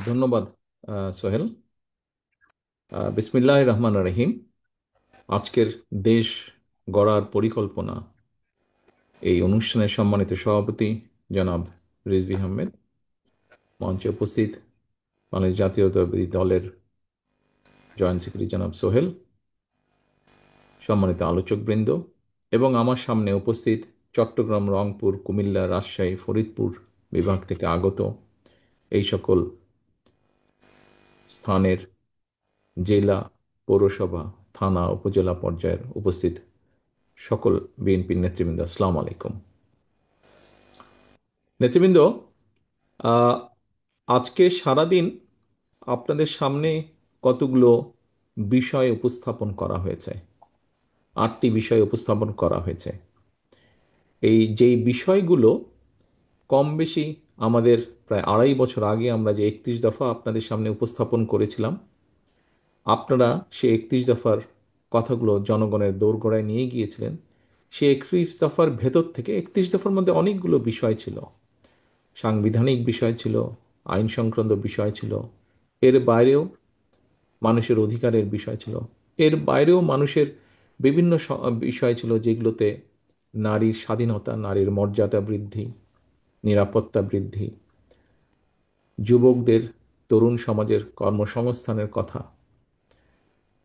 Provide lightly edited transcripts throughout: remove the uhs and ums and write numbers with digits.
ধন্যবাদ সোহেল। বিসমিল্লাহির রহমানির রহিম। আজকের দেশ গড়ার পরিকল্পনা, এই অনুষ্ঠানের সম্মানিত সভাপতি জনাব রিজভী আহমেদ, মঞ্চে উপস্থিত বাংলাদেশ জাতীয়তাবাদী দলের জয়েন্ট সেক্রেটারি জনাব সোহেল, সম্মানিত আলোচকবৃন্দ এবং আমার সামনে উপস্থিত চট্টগ্রাম, রংপুর, কুমিল্লা, রাজশাহী, ফরিদপুর বিভাগ থেকে আগত এই সকল স্থানের জেলা, পৌরসভা, থানা, উপজেলা পর্যায়ের উপস্থিত সকল বিএনপির নেতৃবৃন্দ, আসসালামু আলাইকুম। নেতৃবৃন্দ, আহ, আজকে সারাদিন আপনাদের সামনে কতগুলো বিষয় উপস্থাপন করা হয়েছে, 8টি বিষয় উপস্থাপন করা হয়েছে। এই যেই বিষয়গুলো কম বেশি আমাদের প্রায় 2.5 বছর আগে আমরা যে 31 দফা আপনাদের সামনে উপস্থাপন করেছিলাম, আপনারা সেই 31 দফার কথাগুলো জনগণের দোরগোড়ায় নিয়ে গিয়েছিলেন। সেই 31 দফার ভেতর থেকে 31 দফার মধ্যে অনেকগুলো বিষয় ছিল, সাংবিধানিক বিষয় ছিল, আইন সংক্রান্ত বিষয় ছিল, এর বাইরেও মানুষের অধিকারের বিষয় ছিল, এর বাইরেও মানুষের বিভিন্ন বিষয় ছিল যেগুলোতে নারীর স্বাধীনতা, নারীর মর্যাদা বৃদ্ধি, নিরাপত্তা বৃদ্ধি, যুবকদের, তরুণ সমাজের কর্মসংস্থানের কথা,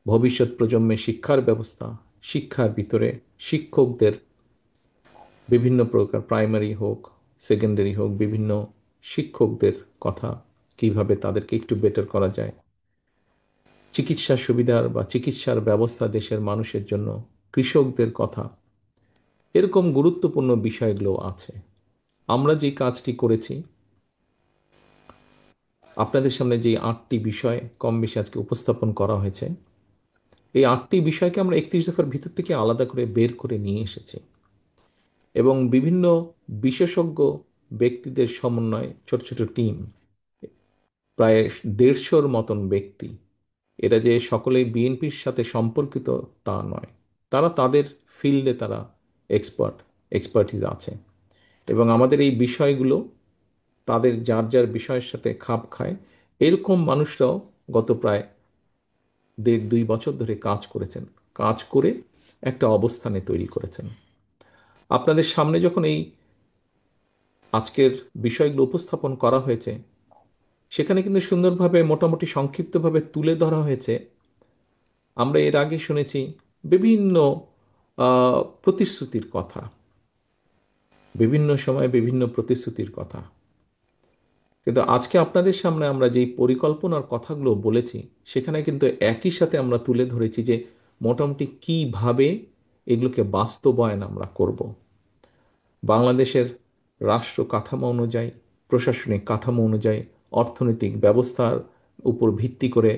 ভবিষ্যৎ প্রজন্মের শিক্ষার ব্যবস্থা, শিক্ষার ভিতরে শিক্ষকদের বিভিন্ন প্রকার, প্রাইমারি হোক, সেকেন্ডারি হোক, বিভিন্ন শিক্ষকদের কথা, কিভাবে তাদেরকে একটু বেটার করা যায়, চিকিৎসা সুবিধার বা চিকিৎসার ব্যবস্থা দেশের মানুষের জন্য, কৃষকদের কথা, এরকম গুরুত্বপূর্ণ বিষয়গুলো আছে। আমরা যে কাজটি করেছি, আপনাদের সামনে যে 8টি বিষয় কম বেশি আজকে উপস্থাপন করা হয়েছে, এই 8টি বিষয়কে আমরা 31 দফার ভিতর থেকে আলাদা করে বের করে নিয়ে এসেছি এবং বিভিন্ন বিশেষজ্ঞ ব্যক্তিদের সমন্বয়ে ছোট ছোট টিম, প্রায় 150-র মতন ব্যক্তি, এরা যে সকলেই বিএনপির সাথে সম্পর্কিত তা নয়, তারা তাদের ফিল্ডে তারা এক্সপার্টিস আছে এবং আমাদের এই বিষয়গুলো তাদের যার যার বিষয়ের সাথে খাপ খায়। এরকম মানুষরাও গত প্রায় 1.5-2 বছর ধরে কাজ করেছেন, কাজ করে একটা অবস্থানে তৈরি করেছেন। আপনাদের সামনে যখন এই আজকের বিষয়গুলো উপস্থাপন করা হয়েছে, সেখানে কিন্তু সুন্দরভাবে মোটামুটি সংক্ষিপ্তভাবে তুলে ধরা হয়েছে। আমরা এর আগে শুনেছি বিভিন্ন প্রতিশ্রুতির কথা, বিভিন্ন সময়ে বিভিন্ন প্রতিশ্রুতির কথা, কিন্তু আজকে আপনাদের সামনে আমরা যেই পরিকল্পনার কথাগুলো বলেছি, সেখানে কিন্তু একই সাথে আমরা তুলে ধরেছি যে মোটামুটি কিভাবে এগুলোকে বাস্তবায়ন আমরা করব। বাংলাদেশের রাষ্ট্র কাঠামো অনুযায়ী, প্রশাসনিক কাঠামো অনুযায়ী, অর্থনৈতিক ব্যবস্থার উপর ভিত্তি করে,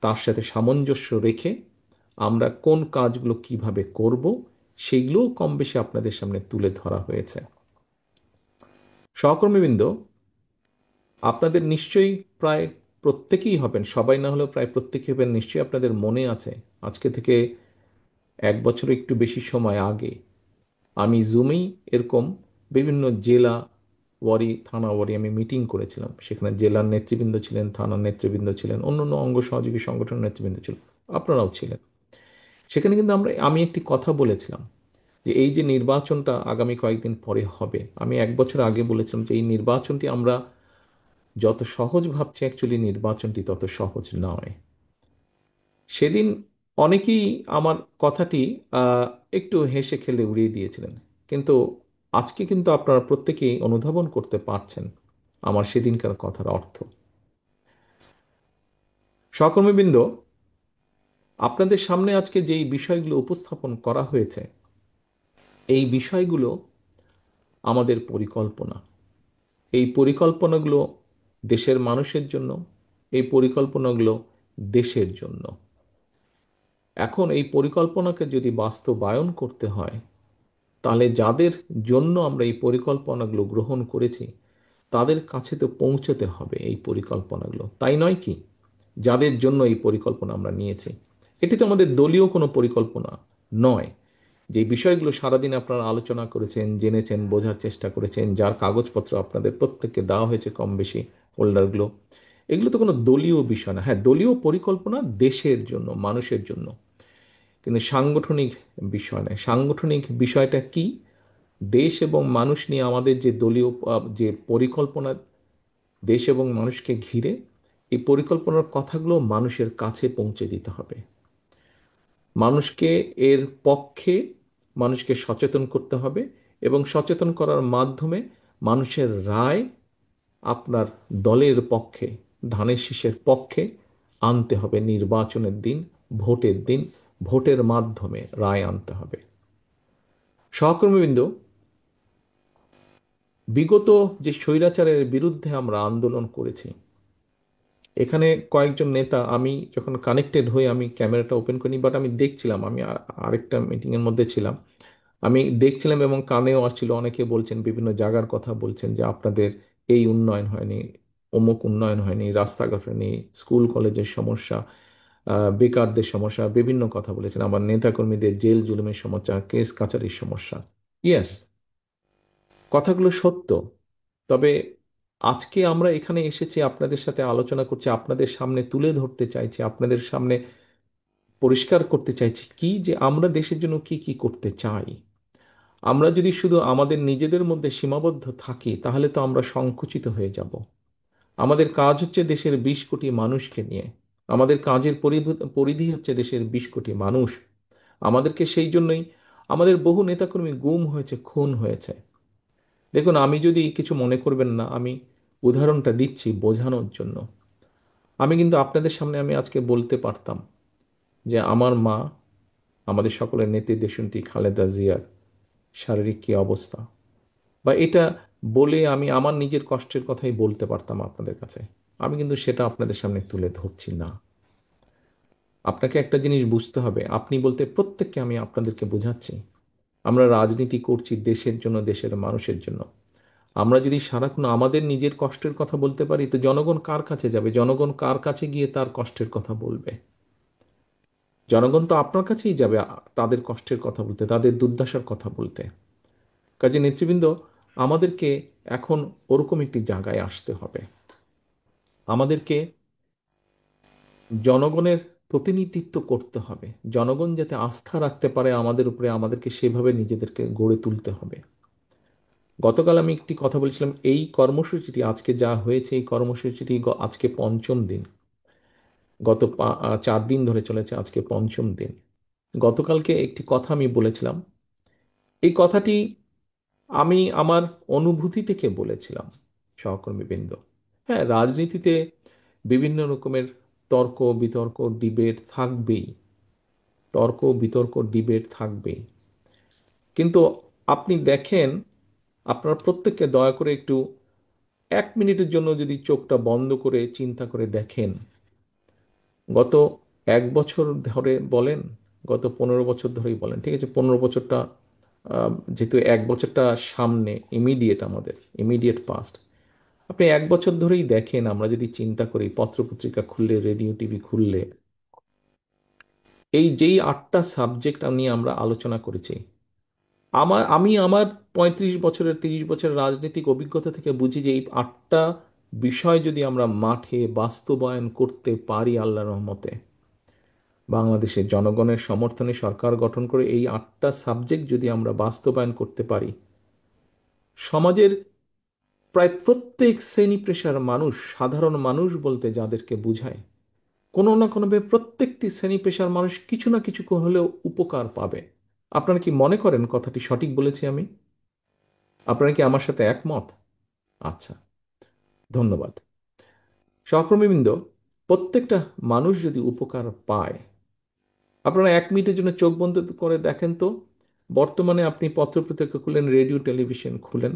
তার সাথে সামঞ্জস্য রেখে আমরা কোন কাজগুলো কিভাবে করব, সেগুলোও কম বেশি আপনাদের সামনে তুলে ধরা হয়েছে। সহকর্মীবৃন্দ, আপনাদের নিশ্চয়ই প্রায় প্রত্যেকেই হবেন, সবাই না হলেও প্রায় প্রত্যেকেই হবেন, নিশ্চয়ই আপনাদের মনে আছে আজকে থেকে 1 বছর একটু বেশি সময় আগে আমি জুমেই এরকম বিভিন্ন জেলা ওয়ারি, থানা ওয়ারি আমি মিটিং করেছিলাম। সেখানে জেলার নেতৃবৃন্দ ছিলেন, থানার নেতৃবৃন্দ ছিলেন, অন্যান্য অঙ্গ সহযোগী সংগঠনের নেতৃবৃন্দ ছিলেন, আপনারাও ছিলেন। সেখানে কিন্তু আমি একটি কথা বলেছিলাম যে এই যে নির্বাচনটা আগামী কয়েকদিন পরে হবে, আমি 1 বছর আগে বলেছিলাম যে এই নির্বাচনটি আমরা যত সহজ ভাবছি, অ্যাকচুয়ালি নির্বাচনটি তত সহজ নয়। সেদিন অনেকেই আমার কথাটি আহ, একটু হেসে খেলে উড়িয়ে দিয়েছিলেন, কিন্তু আজকে কিন্তু আপনারা প্রত্যেকেই অনুধাবন করতে পারছেন আমার সেদিনকার কথার অর্থ। সহকর্মীবৃন্দ, আপনাদের সামনে আজকে যেই বিষয়গুলো উপস্থাপন করা হয়েছে, এই বিষয়গুলো আমাদের পরিকল্পনা। এই পরিকল্পনাগুলো দেশের মানুষের জন্য, এই পরিকল্পনাগুলো দেশের জন্য। এখন এই পরিকল্পনাকে যদি বাস্তবায়ন করতে হয়, তাহলে যাদের জন্য আমরা এই পরিকল্পনাগুলো গ্রহণ করেছি, তাদের কাছে তো পৌঁছতে হবে এই পরিকল্পনাগুলো, তাই নয় কি? যাদের জন্য এই পরিকল্পনা আমরা নিয়েছি, এটি তো আমাদের দলীয় কোনো পরিকল্পনা নয়, যে বিষয়গুলো সারাদিন আপনারা আলোচনা করেছেন, জেনেছেন, বোঝার চেষ্টা করেছেন, যার কাগজপত্র আপনাদের প্রত্যেককে দেওয়া হয়েছে কম বেশি, ফোল্ডারগুলো, এগুলো তো কোনো দলীয় বিষয় না। হ্যাঁ, দলীয় পরিকল্পনা দেশের জন্য, মানুষের জন্য, কিন্তু সাংগঠনিক বিষয় নয়। সাংগঠনিক বিষয়টা কি? দেশ এবং মানুষ নিয়ে আমাদের যে দলীয় যে পরিকল্পনা, দেশ এবং মানুষকে ঘিরে, এই পরিকল্পনার কথাগুলো মানুষের কাছে পৌঁছে দিতে হবে। মানুষকে এর পক্ষে, মানুষকে সচেতন করতে হবে, এবং সচেতন করার মাধ্যমে মানুষের রায় আপনার দলের পক্ষে, ধানের শীষের পক্ষে আনতে হবে। নির্বাচনের দিন, ভোটের দিন, ভোটের মাধ্যমে রায় আনতে হবে। সহকর্মীবৃন্দ, বিগত যে স্বৈরাচারের বিরুদ্ধে আমরা আন্দোলন করেছি, এখানে কয়েকজন নেতা, আমি যখন কানেক্টেড হই আমি ক্যামেরাটা ওপেন করিনি, বাট আমি দেখছিলাম, আমি আরেকটা মিটিংয়ের মধ্যে ছিলাম, আমি দেখছিলাম এবং কানেও আসছিল, অনেকে বলছেন, বিভিন্ন জায়গার কথা বলছেন যে আপনাদের এই উন্নয়ন হয়নি, অমুক উন্নয়ন হয়নি, রাস্তাঘাট হয়নি, স্কুল কলেজের সমস্যা, বেকারদের সমস্যা, বিভিন্ন কথা বলেছেন, আবার নেতাকর্মীদের জেল জুলুমের সমস্যা, কেস কাচারির সমস্যা। ইয়েস, কথাগুলো সত্য। তবে আজকে আমরা এখানে এসেছি, আপনাদের সাথে আলোচনা করছি, আপনাদের সামনে তুলে ধরতে চাইছি, আপনাদের সামনে পরিষ্কার করতে চাইছি কি, যে আমরা দেশের জন্য কি কি করতে চাই। আমরা যদি শুধু আমাদের নিজেদের মধ্যে সীমাবদ্ধ থাকি, তাহলে তো আমরা সংকুচিত হয়ে যাব। আমাদের কাজ হচ্ছে দেশের 20 কোটি মানুষকে নিয়ে, আমাদের কাজের পরিধি হচ্ছে দেশের 20 কোটি মানুষ। আমাদেরকে সেই জন্যই আমাদের বহু নেতাকর্মী গুম হয়েছে, খুন হয়েছে। দেখুন, আমি যদি কিছু মনে করবেন না, আমি উদাহরণটা দিচ্ছি বোঝানোর জন্য। আমি কিন্তু আপনাদের সামনে আমি আজকে বলতে পারতাম যে আমার মা, আমাদের সকলের নেত্রী দেশনেত্রী খালেদা জিয়ার শারীরিক কী অবস্থা, বা এটা বলে আমি আমার নিজের কষ্টের কথাই বলতে পারতাম আপনাদের কাছে। আমি কিন্তু সেটা আপনাদের সামনে তুলে ধরছি না। আপনাকে একটা জিনিস বুঝতে হবে, আপনি বলতে প্রত্যেককে আমি আপনাদেরকে বোঝাচ্ছি, আমরা রাজনীতি করছি দেশের জন্য, দেশের মানুষের জন্য। আমরা যদি সারাক্ষণ আমাদের নিজের কষ্টের কথা বলতে পারি, তো জনগণ কার কাছে যাবে? জনগণ কার কাছে গিয়ে তার কষ্টের কথা বলবে? জনগণ তো আপনার কাছেই যাবে তাদের কষ্টের কথা বলতে, তাদের দুর্দশার কথা বলতে। কাজে নেতৃবৃন্দ, আমাদেরকে এখন ওরকম একটি জায়গায় আসতে হবে। আমাদেরকে জনগণের প্রতিনিধিত্ব করতে হবে। জনগণ যাতে আস্থা রাখতে পারে আমাদের উপরে, আমাদেরকে সেভাবে নিজেদেরকে গড়ে তুলতে হবে। গতকাল আমি একটি কথা বলছিলাম, এই কর্মসূচিটি আজকে যা হয়েছে, এই কর্মসূচিটি আজকে পঞ্চম দিন। গত 4 দিন ধরে চলেছে, আজকে পঞ্চম দিন। গতকালকে একটি কথা আমি বলেছিলাম, এই কথাটি আমি আমার অনুভূতি থেকে বলেছিলাম, সহকর্মীবৃন্দ। হ্যাঁ, রাজনীতিতে বিভিন্ন রকমের তর্ক বিতর্ক, ডিবেট থাকবেই। তর্ক বিতর্ক, ডিবেট থাকবেই। কিন্তু আপনি দেখেন, আপনার প্রত্যেককে দয়া করে একটু 1 মিনিটের জন্য যদি চোখটা বন্ধ করে চিন্তা করে দেখেন, গত 1 বছর ধরে বলেন, গত 15 বছর ধরেই বলেন, ঠিক আছে, 15 বছরটা যেহেতু 1 বছরটা সামনে, ইমিডিয়েট, আমাদের ইমিডিয়েট পাস্ট, আপনি 1 বছর ধরেই দেখেন, আমরা যদি চিন্তা করি, পত্রপত্রিকা খুললে, রেডিও টিভি খুললে, এই যেই 8টা সাবজেক্ট নিয়ে আমরা আলোচনা করেছি, আমি আমার 35 বছরের, 30 বছরের রাজনৈতিক অভিজ্ঞতা থেকে বুঝি যে এই 8টা বিষয় যদি আমরা মাঠে বাস্তবায়ন করতে পারি, আল্লাহর রহমতে, বাংলাদেশের জনগণের সমর্থনে সরকার গঠন করে এই 8টা সাবজেক্ট যদি আমরা বাস্তবায়ন করতে পারি, সমাজের প্রায় প্রত্যেক শ্রেণী পেশার মানুষ, সাধারণ মানুষ বলতে যাদেরকে বুঝায়, কোনো না কোনোভাবে প্রত্যেকটি শ্রেণী পেশার মানুষ কিছু না কিছু হলেও উপকার পাবে। আপনারা কি মনে করেন কথাটি সঠিক বলেছি আমি? আপনারা কি আমার সাথে একমত? আচ্ছা, ধন্যবাদ। সহকর্মীবৃন্দ, প্রত্যেকটা মানুষ যদি উপকার পায়, আপনারা 1 মিনিটের জন্য চোখ বন্ধ করে দেখেন তো, বর্তমানে আপনি পত্রপত্রিকা খুলেন, রেডিও টেলিভিশন খুলেন,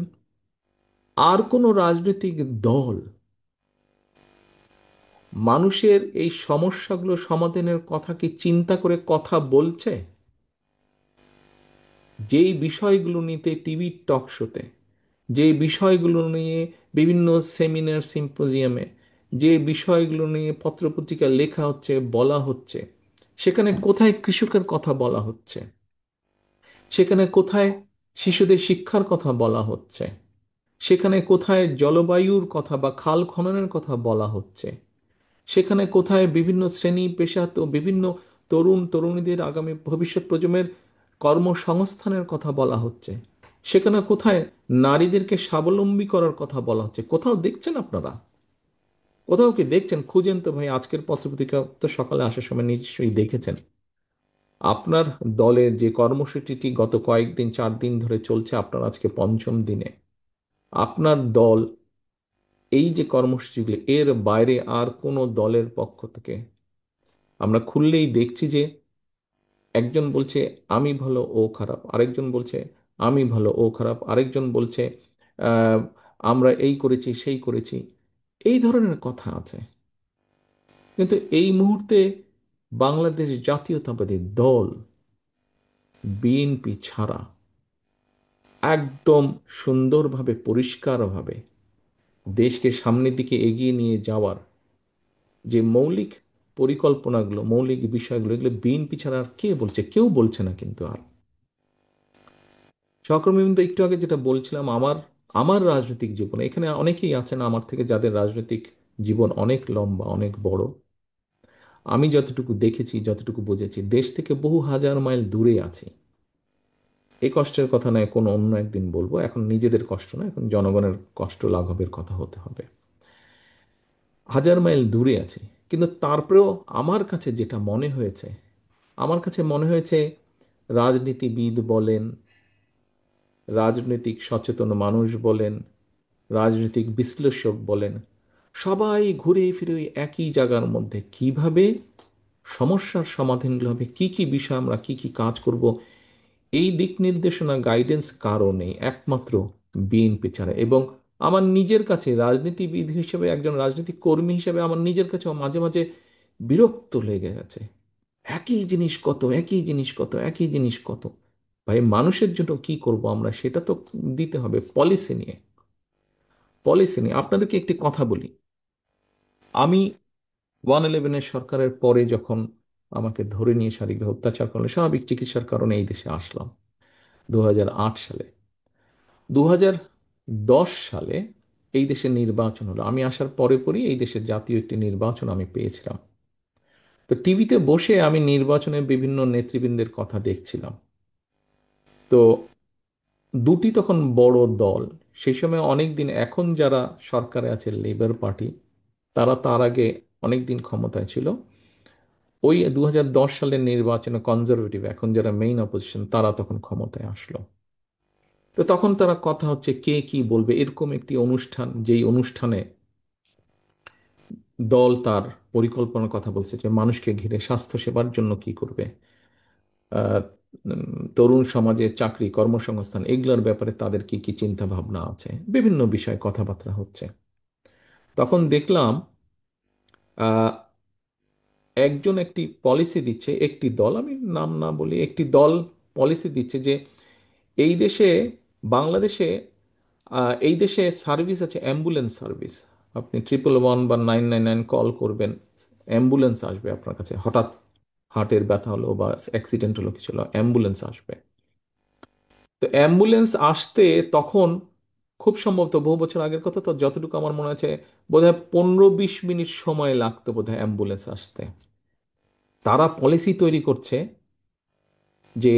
আর কোনো রাজনৈতিক দল মানুষের এই সমস্যাগুলো সমাধানের কথা কি চিন্তা করে কথা বলছে? যেই বিষয়গুলো নিতে টিভি টক শোতে, যে বিষয়গুলো নিয়ে বিভিন্ন সেমিনার সিম্পোজিয়ামে, যে বিষয়গুলো নিয়ে পত্রপত্রিকা লেখা হচ্ছে, বলা হচ্ছে, সেখানে কোথায় কৃষকের কথা বলা হচ্ছে? সেখানে কোথায় শিশুদের শিক্ষার কথা বলা হচ্ছে, সেখানে কোথায় জলবায়ুর কথা বা খাল খননের কথা বলা হচ্ছে, সেখানে কোথায় বিভিন্ন শ্রেণী পেশা তো বিভিন্ন তরুণ তরুণীদের আগামী ভবিষ্যৎ প্রজন্মের কর্মসংস্থানের কথা বলা হচ্ছে, সেখানে কোথায় নারীদেরকে স্বাবলম্বী করার কথা বলা হচ্ছে। কোথাও দেখছেন আপনারা? কোথাও কি দেখছেন? খুঁজেন তো ভাই, আজকের পত্রপত্রিকা তো সকালে আসার সময় নিশ্চয়ই দেখেছেন। আপনার দলের যে কর্মসূচিটি গত কয়েকদিন 4 দিন ধরে চলছে, আপনার আজকে পঞ্চম দিনে, আপনার দল এই যে কর্মসূচিগুলি, এর বাইরে আর কোনো দলের পক্ষ থেকে আমরা খুললেই দেখছি যে একজন বলছে আমি ভালো ও খারাপ, আরেকজন বলছে আমি ভালো ও খারাপ, আরেকজন বলছে আহ, আমরা এই করেছি সেই করেছি, এই ধরনের কথা আছে। কিন্তু এই মুহূর্তে বাংলাদেশ জাতীয়তাবাদী দল বিএনপি ছাড়া একদম সুন্দরভাবে পরিষ্কারভাবে দেশকে সামনের দিকে এগিয়ে নিয়ে যাওয়ার যে মৌলিক পরিকল্পনাগুলো, মৌলিক বিষয়গুলো, এগুলো বিএনপি ছাড়া আর কে বলছে? কেউ বলছে না কিন্তু আর। সহকর্মীবৃন্দ, একটু আগে যেটা বলছিলাম, আমার আমার রাজনৈতিক জীবনে এখানে অনেকেই আছেন আমার থেকে যাদের রাজনৈতিক জীবন অনেক লম্বা, অনেক বড়। আমি যতটুকু দেখেছি, যতটুকু বুঝেছি, দেশ থেকে বহু হাজার মাইল দূরে আছি। এই কষ্টের কথা নয়, কোনো অন্য একদিন বলবো। এখন নিজেদের কষ্ট না, এখন জনগণের কষ্ট লাঘবের কথা হতে হবে। হাজার মাইল দূরে আছি, কিন্তু তারপরেও আমার কাছে যেটা মনে হয়েছে, আমার কাছে মনে হয়েছে রাজনীতিবিদ বলেন, রাজনৈতিক সচেতন মানুষ বলেন, রাজনৈতিক বিশ্লেষক বলেন, সবাই ঘুরে ফিরে ওই একই জায়গার মধ্যে কিভাবে সমস্যার সমাধানগুলো হবে, কি কি বিষয় আমরা কি কি কাজ করব, এই দিক নির্দেশনা গাইডেন্স কারও নেই, একমাত্র বিএনপি ছাড়া। এবং আমার নিজের কাছে রাজনীতিবিদ হিসেবে, একজন রাজনৈতিক কর্মী হিসেবে আমার নিজের কাছেও মাঝে মাঝে বিরক্ত লেগে গেছে। একই জিনিস কত, একই জিনিস কত, একই জিনিস কত। ভাই, মানুষের জন্য কি করব আমরা, সেটা তো দিতে হবে। পলিসি নিয়ে, পলিসি নিয়ে আপনাদেরকে একটি কথা বলি। আমি 111-এর সরকারের পরে যখন আমাকে ধরে নিয়ে শারীরিক অত্যাচার করলে, স্বাভাবিক চিকিৎসার কারণে এই দেশে আসলাম 2008 সালে। 2010 সালে এই দেশের নির্বাচন হলো। আমি আসার পরে পরই এই দেশের জাতীয় একটি নির্বাচন আমি পেয়েছিলাম। তো টিভিতে বসে আমি নির্বাচনের বিভিন্ন নেতৃবৃন্দের কথা দেখছিলাম। তো দুটি তখন বড় দল, সেই সময় অনেক দিন, এখন যারা সরকারে আছে লেবার পার্টি, তারা তার আগে অনেক দিন ক্ষমতায় ছিল। ওই 2010 সালের নির্বাচনে কনজারভেটিভ, এখন যারা মেইন অপোজিশন, তারা তখন ক্ষমতায় আসলো। তো তখন তারা কথা হচ্ছে কে কি বলবে, এরকম একটি অনুষ্ঠান, যেই অনুষ্ঠানে দল তার পরিকল্পনার কথা বলছে যে মানুষকে ঘিরে স্বাস্থ্য সেবার জন্য কি করবে, আহ, তরুণ সমাজে চাকরি কর্মসংস্থান, এগুলোর ব্যাপারে তাদের কি কি চিন্তা ভাবনা আছে, বিভিন্ন বিষয়ে কথাবার্তা হচ্ছে। তখন দেখলাম আহ, একজন একটি পলিসি দিচ্ছে, একটি দল, আমি নাম না বলি, একটি দল পলিসি দিচ্ছে যে এই দেশে, বাংলাদেশে, এই দেশে সার্ভিস আছে, অ্যাম্বুলেন্স সার্ভিস। আপনি 111 বা 999 কল করবেন, অ্যাম্বুলেন্স আসবে আপনার কাছে। হঠাৎ হার্টের ব্যথা হলো বা অ্যাক্সিডেন্ট হলো, কিছু হলো, অ্যাম্বুলেন্স আসবে। তো অ্যাম্বুলেন্স আসতে তখন খুব সম্ভবত বহু বছর আগের কথা, তো যতটুকু আমার মনে আছে, বোধহয় 15-20 মিনিট সময় লাগতো বোধহয় অ্যাম্বুলেন্স আসতে। তারা পলিসি তৈরি করছে যে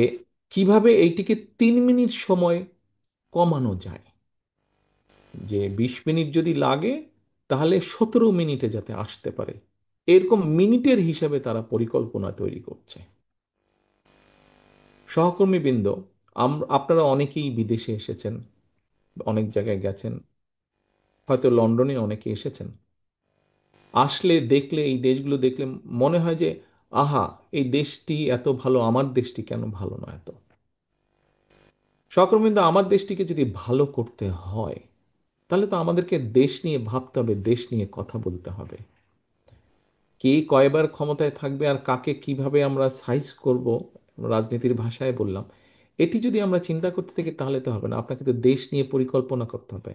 কিভাবে এইটিকে 3 মিনিট সময় কমানো যায়, যে 20 মিনিট যদি লাগে তাহলে 17 মিনিটে যাতে আসতে পারে, এরকম মিনিটের হিসাবে তারা পরিকল্পনা তৈরি করছে। সহকর্মীবৃন্দ, আপনারা অনেকেই বিদেশে এসেছেন, অনেক জায়গায় গেছেন, হয়তো লন্ডনে অনেকে এসেছেন। আসলে দেখলে, এই দেশগুলো দেখলে মনে হয় যে আহা, এই দেশটি এত ভালো, আমার দেশটি কেন ভালো না এত। সহকর্মীবৃন্দ, আমার দেশটিকে যদি ভালো করতে হয়, তাহলে তো আমাদেরকে দেশ নিয়ে ভাবতে হবে, দেশ নিয়ে কথা বলতে হবে। কে কয়বার ক্ষমতায় থাকবে আর কাকে কিভাবে আমরা সাইজ করব, রাজনীতির ভাষায় বললাম, এটি যদি আমরা চিন্তা করতে থাকি তাহলে তো হবে না। আপনাকে তো দেশ নিয়ে পরিকল্পনা করতে হবে।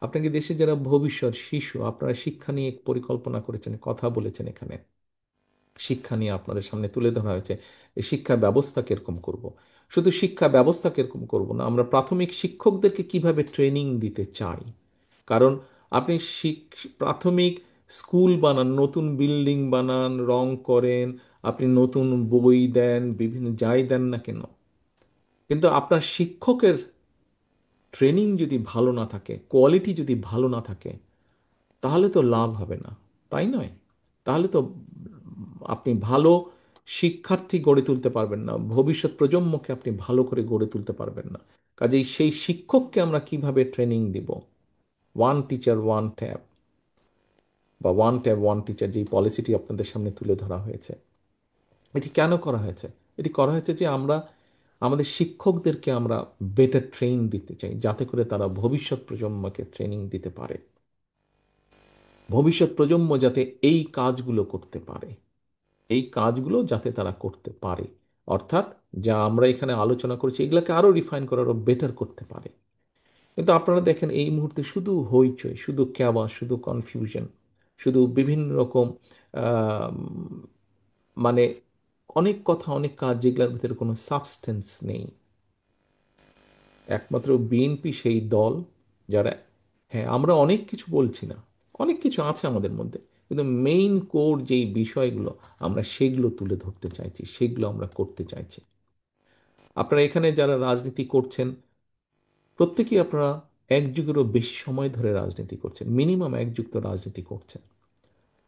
আপনাকে দেশে যারা ভবিষ্যৎ শিশু, আপনারা শিক্ষা নিয়ে পরিকল্পনা করেছেন, কথা বলেছেন, এখানে শিক্ষা নিয়ে আপনাদের সামনে তুলে ধরা হয়েছে এই শিক্ষা ব্যবস্থা কিরকম করব। শুধু শিক্ষা ব্যবস্থাকে এরকম করব না, আমরা প্রাথমিক শিক্ষকদেরকে কিভাবে ট্রেনিং দিতে চাই। কারণ আপনি প্রাথমিক স্কুল বানান, নতুন বিল্ডিং বানান, রং করেন, আপনি নতুন বই দেন, বিভিন্ন যাই দেন না কেন, কিন্তু আপনার শিক্ষকের ট্রেনিং যদি ভালো না থাকে, কোয়ালিটি যদি ভালো না থাকে, তাহলে তো লাভ হবে না, তাই নয়? তাহলে তো আপনি ভালো শিক্ষার্থী গড়ে তুলতে পারবেন না, ভবিষ্যৎ প্রজন্মকে আপনি ভালো করে গড়ে তুলতে পারবেন না। কাজেই সেই শিক্ষককে আমরা কিভাবে ট্রেনিং দিব, ওয়ান টিচার ওয়ান ট্যাব বা ওয়ান ট্যাব ওয়ান টিচার, যেই পলিসিটি আপনাদের সামনে তুলে ধরা হয়েছে, এটি কেন করা হয়েছে? এটি করা হয়েছে যে আমরা আমাদের শিক্ষকদেরকে আমরা বেটার ট্রেন দিতে চাই, যাতে করে তারা ভবিষ্যৎ প্রজন্মকে ট্রেনিং দিতে পারে, ভবিষ্যৎ প্রজন্ম যাতে এই কাজগুলো করতে পারে, এই কাজগুলো যাতে তারা করতে পারে, অর্থাৎ যা আমরা এখানে আলোচনা করছি এগুলোকে আরো রিফাইন করে আরো বেটার করতে পারে। কিন্তু আপনারা দেখেন এই মুহূর্তে শুধু হইচই, শুধু ক্যাবা, শুধু কনফিউশন, শুধু বিভিন্ন রকম আহ, মানে অনেক কথা, অনেক কাজ যেগুলোর ভিতরে কোনো সাবস্টেন্স নেই। একমাত্র বিএনপি সেই দল যারা, হ্যাঁ আমরা অনেক কিছু বলছি না, অনেক কিছু আছে আমাদের মধ্যে, কিন্তু মেইন কোর যেই বিষয়গুলো আমরা সেগুলো তুলে ধরতে চাইছি, সেগুলো আমরা করতে চাইছি। আপনারা এখানে যারা রাজনীতি করছেন, প্রত্যেকেই আপনারা এক যুগেরও বেশি সময় ধরে রাজনীতি করছেন, মিনিমাম এক যুগ তো রাজনীতি করছেন।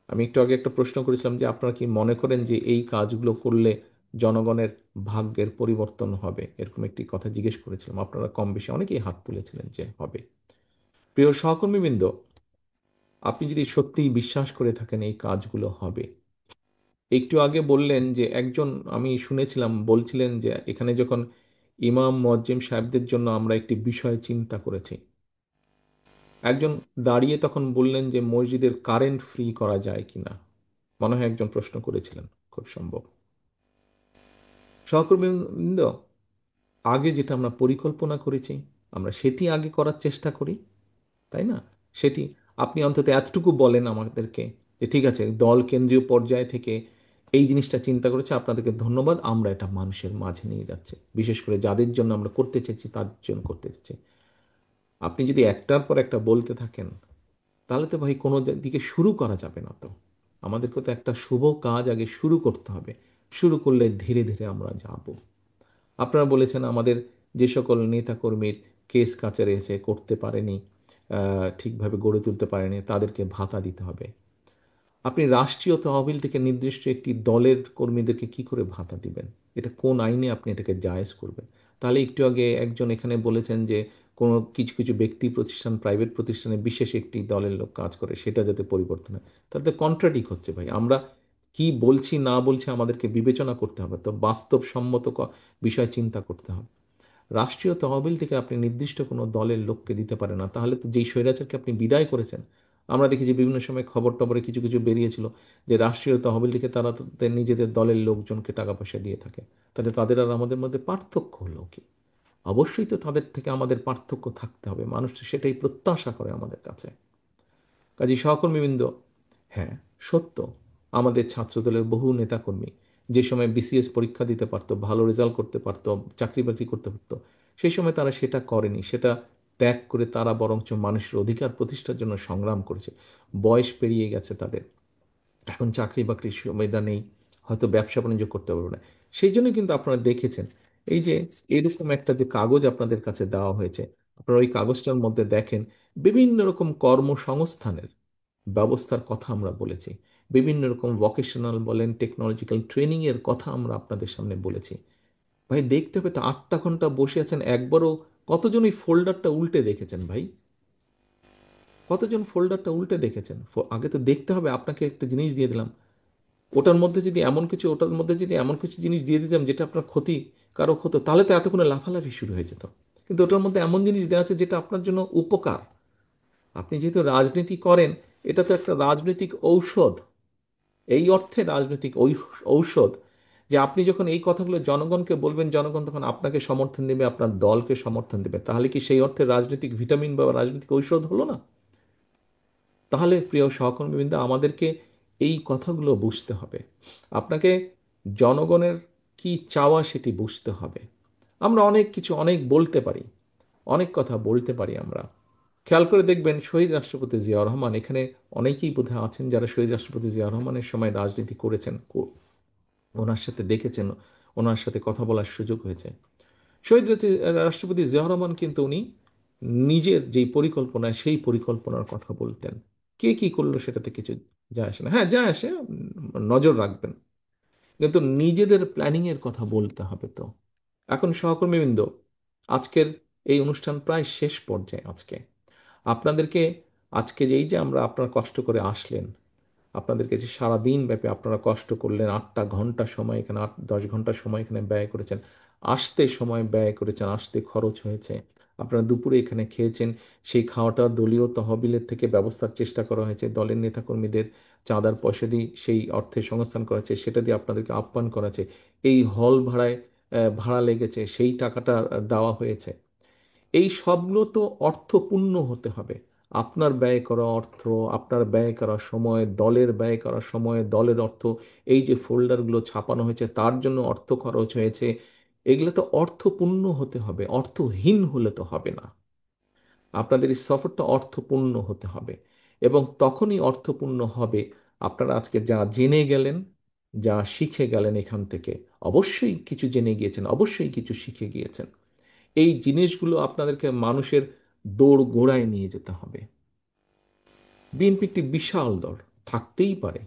আমি একটু আগে একটা প্রশ্ন করেছিলাম যে আপনারা কি মনে করেন যে এই কাজগুলো করলে জনগণের ভাগ্যের পরিবর্তন হবে, এরকম একটি কথা জিজ্ঞেস করেছিলাম। আপনারা কম বেশি অনেকেই হাত তুলেছিলেন যে হবে। প্রিয় সহকর্মীবৃন্দ, আপনি যদি সত্যিই বিশ্বাস করে থাকেন এই কাজগুলো হবে, একটু আগে বললেন যে একজন, আমি শুনেছিলাম বলছিলেন যে এখানে যখন ইমাম মুয়াজ্জিম সাহেবদের জন্য আমরা একটি বিষয় চিন্তা করেছি, একজন দাঁড়িয়ে তখন বললেন যে মসজিদের কারেন্ট ফ্রি করা যায় কিনা, মনে হয় একজন প্রশ্ন করেছিলেন, খুব সম্ভব। সহকর্মীবৃন্দ, আগে যেটা আমরা পরিকল্পনা করেছি আমরা সেটি আগে করার চেষ্টা করি, তাই না? সেটি আপনি অন্তত এতটুকু বলেন আমাদেরকে যে ঠিক আছে, দল কেন্দ্রীয় পর্যায় থেকে এই জিনিসটা চিন্তা করেছে, আপনাদেরকে ধন্যবাদ, আমরা এটা মানুষের মাঝে নিয়ে যাচ্ছি, বিশেষ করে যাদের জন্য আমরা করতে চাইছি তার জন্য করতে চাইছি। আপনি যদি একটার পর একটা বলতে থাকেন, তাহলে তো ভাই কোনো দিকে শুরু করা যাবে না। তো আমাদেরকে তো একটা শুভ কাজ আগে শুরু করতে হবে, শুরু করলে ধীরে ধীরে আমরা যাব। আপনারা বলেছেন আমাদের যে সকল নেতাকর্মীর কেস কাচারে এসে করতে পারেনি, ঠিকভাবে গড়ে তুলতে পারেনি, তাদেরকে ভাতা দিতে হবে। আপনি রাষ্ট্রীয় তহবিল থেকে নির্দিষ্ট একটি দলের কর্মীদেরকে কি করে ভাতা দিবেন? এটা কোন আইনে আপনি এটাকে জায়েজ করবেন? তাহলে একটু আগে একজন এখানে বলেছেন যে কোনো কিছু কিছু ব্যক্তি প্রতিষ্ঠান, প্রাইভেট প্রতিষ্ঠানে বিশেষ একটি দলের লোক কাজ করে, সেটা যাতে পরিবর্তন হয়, তাতে কন্ট্রাডিক হচ্ছে ভাই। আমরা কি বলছি না বলছি আমাদেরকে বিবেচনা করতে হবে, তো বাস্তবসম্মত বিষয় চিন্তা করতে হবে। রাষ্ট্রীয় তহবিল থেকে আপনি নির্দিষ্ট কোনো দলের লোককে দিতে পারেন না, তাহলে তো যেই স্বৈরাচারকে আপনি বিদায় করেছেন, আমরা দেখেছি বিভিন্ন সময় খবর টবরে কিছু কিছু বেরিয়েছিল যে রাষ্ট্রীয় তহবিল থেকে তারা তাদের নিজেদের দলের লোকজনকে টাকা পয়সা দিয়ে থাকে, তাহলে তাদের আর আমাদের মধ্যে পার্থক্য হলো কি? অবশ্যই তো তাদের থেকে আমাদের পার্থক্য থাকতে হবে, মানুষ তো সেটাই প্রত্যাশা করে আমাদের কাছে। কাজী সহকর্মীবৃন্দ, হ্যাঁ সত্য, আমাদের ছাত্রদলের বহু নেতাকর্মী যে সময় বিসিএস পরীক্ষা দিতে পারতো, ভালো রেজাল্ট করতে পারতো, চাকরি বাকরি করতে পারতো, সেই সময় তারা সেটা করেনি, সেটা ত্যাগ করে তারা বরঞ্চ মানুষের অধিকার প্রতিষ্ঠার জন্য সংগ্রাম করেছে। বয়স পেরিয়ে গেছে তাদের, এখন চাকরি বাকরির সুবিধা নেই, হয়তো ব্যবসা বাণিজ্য করতে পারবে না। সেই জন্য কিন্তু আপনারা দেখেছেন এই যে এরকম একটা যে কাগজ আপনাদের কাছে দেওয়া হয়েছে, আপনারা ওই কাগজটার মধ্যে দেখেন বিভিন্ন রকম কর্মসংস্থানের ব্যবস্থার কথা আমরা বলেছি, বিভিন্ন রকম ভোকেশনাল বলেন, টেকনোলজিক্যাল ট্রেনিং এর কথা আমরা আপনাদের সামনে বলেছি। ভাই দেখতে হবে তো, 8টা ঘন্টা বসে আছেন, একবারও কতজন এই ফোল্ডারটা উল্টে দেখেছেন ভাই? কতজন ফোল্ডারটা উল্টে দেখেছেন? আগে তো দেখতে হবে। আপনাকে একটা জিনিস দিয়ে দিলাম, ওটার মধ্যে যদি এমন কিছু জিনিস দিয়ে দিতাম যেটা আপনার ক্ষতি কারক হতো, তাহলে তো এতক্ষণে লাফালাফি শুরু হয়ে যেত। কিন্তু ওটার মধ্যে এমন জিনিস দেওয়া আছে যেটা আপনার জন্য উপকার। আপনি যেহেতু রাজনীতি করেন, এটা তো একটা রাজনৈতিক ঔষধ, এই অর্থে রাজনৈতিক ঔষধ যে আপনি যখন এই কথাগুলো জনগণকে বলবেন, জনগণ তখন আপনাকে সমর্থন দেবে, আপনার দলকে সমর্থন দেবে। তাহলে কি সেই অর্থে রাজনৈতিক ভিটামিন বা রাজনৈতিক ঔষধ হলো না? তাহলে প্রিয় সহকর্মীবৃন্দ, আমাদেরকে এই কথাগুলো বুঝতে হবে। আপনাকে জনগণের কি চাওয়া সেটি বুঝতে হবে। আমরা অনেক কিছু অনেক বলতে পারি, অনেক কথা বলতে পারি আমরা। খেয়াল করে দেখবেন শহীদ রাষ্ট্রপতি জিয়াউর রহমান, এখানে অনেকেই বোধহয় আছেন যারা শহীদ রাষ্ট্রপতি জিয়াউর রহমানের সময় রাজনীতি করেছেন, ওনার সাথে দেখেছেন, ওনার সাথে কথা বলার সুযোগ হয়েছে। রাষ্ট্রপতি জিয়াউর রহমান কিন্তু উনি নিজের যেই পরিকল্পনা সেই পরিকল্পনার কথা বলতেন। কে কি করলো সেটাতে কিছু যায় আসে না, হ্যাঁ যায় আসে, নজর রাখবেন, কিন্তু নিজেদের প্ল্যানিং এর কথা বলতে হবে তো। এখন সহকর্মীবৃন্দ, আজকের এই অনুষ্ঠান প্রায় শেষ পর্যায়ে। আপনাদেরকে আজকে যেই যে আমরা আপনারা কষ্ট করে আসলেন, আপনাদেরকে যে সারাদিন ব্যাপী আপনারা কষ্ট করলেন, 8টা ঘন্টা সময় এখানে, 8-10 ঘন্টা সময় এখানে ব্যয় করেছেন, আসতে সময় ব্যয় করেছেন, আসতে খরচ হয়েছে, আপনারা দুপুরে এখানে খেয়েছেন, সেই খাওয়াটা দলীয় তহবিলের থেকে ব্যবস্থার চেষ্টা করা হয়েছে, দলের নেতাকর্মীদের চাঁদার পয়সা দিয়ে সেই অর্থের সংস্থান করা হয়েছে, সেটা দিয়ে আপনাদেরকে আপ্যায়ন করা হয়েছে, এই হল ভাড়ায় ভাড়া লেগেছে সেই টাকাটা দেওয়া হয়েছে। এই সবগুলো তো অর্থপূর্ণ হতে হবে। আপনার ব্যয় করা অর্থ, আপনার ব্যয় করা সময়, দলের ব্যয় করা সময়, দলের অর্থ, এই যে ফোল্ডারগুলো ছাপানো হয়েছে তার জন্য অর্থ খরচ হয়েছে, এগুলো তো অর্থপূর্ণ হতে হবে, অর্থহীন হলে তো হবে না। আপনাদের এই সফরটা অর্থপূর্ণ হতে হবে, এবং তখনই অর্থপূর্ণ হবে আপনারা আজকে যা জেনে গেলেন, যা শিখে গেলেন এখান থেকে। অবশ্যই কিছু জেনে গিয়েছেন, অবশ্যই কিছু শিখে গিয়েছেন। এই জিনিসগুলো আপনাদেরকে মানুষের দৌড় গোড়ায় নিয়ে যেতে হবে। বিএনপি একটি বিশাল দল, থাকতেই পারে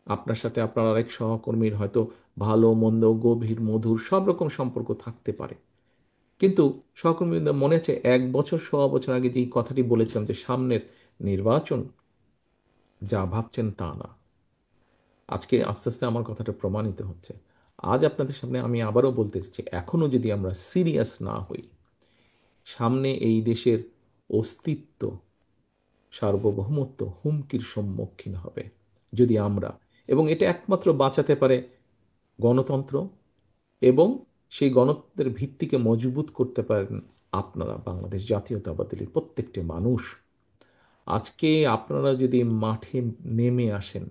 আপনার সাথে আপনার আরেক সহকর্মীর হয়তো ভালো মন্দ গভীর মধুর সব রকম সম্পর্ক থাকতে পারে, কিন্তু সহকর্মীদের মনে আছে 1 বছর 1.25 বছর আগে যে কথাটি বলেছিলাম যে সামনের নির্বাচন যা ভাবছেন তা না। আজকে আস্তে আস্তে আমার কথাটা প্রমাণিত হচ্ছে। আজ আপনাদের সামনে আমি আবারও বলতে চাচ্ছি, এখনো যদি আমরা সিরিয়াস না হই, সামনে এই দেশের অস্তিত্ব, সার্বভৌমত্ব হুমকির সম্মুখীন হবে যদি আমরা, এবং এটা একমাত্র বাঁচাতে পারে গণতন্ত্র, এবং সেই গণতন্ত্রের ভিত্তিকে মজবুত করতে পারেন আপনারা, বাংলাদেশ জাতীয়তাবাদী দলের প্রত্যেকটি মানুষ। আজকে আপনারা যদি মাঠে নেমে আসেন,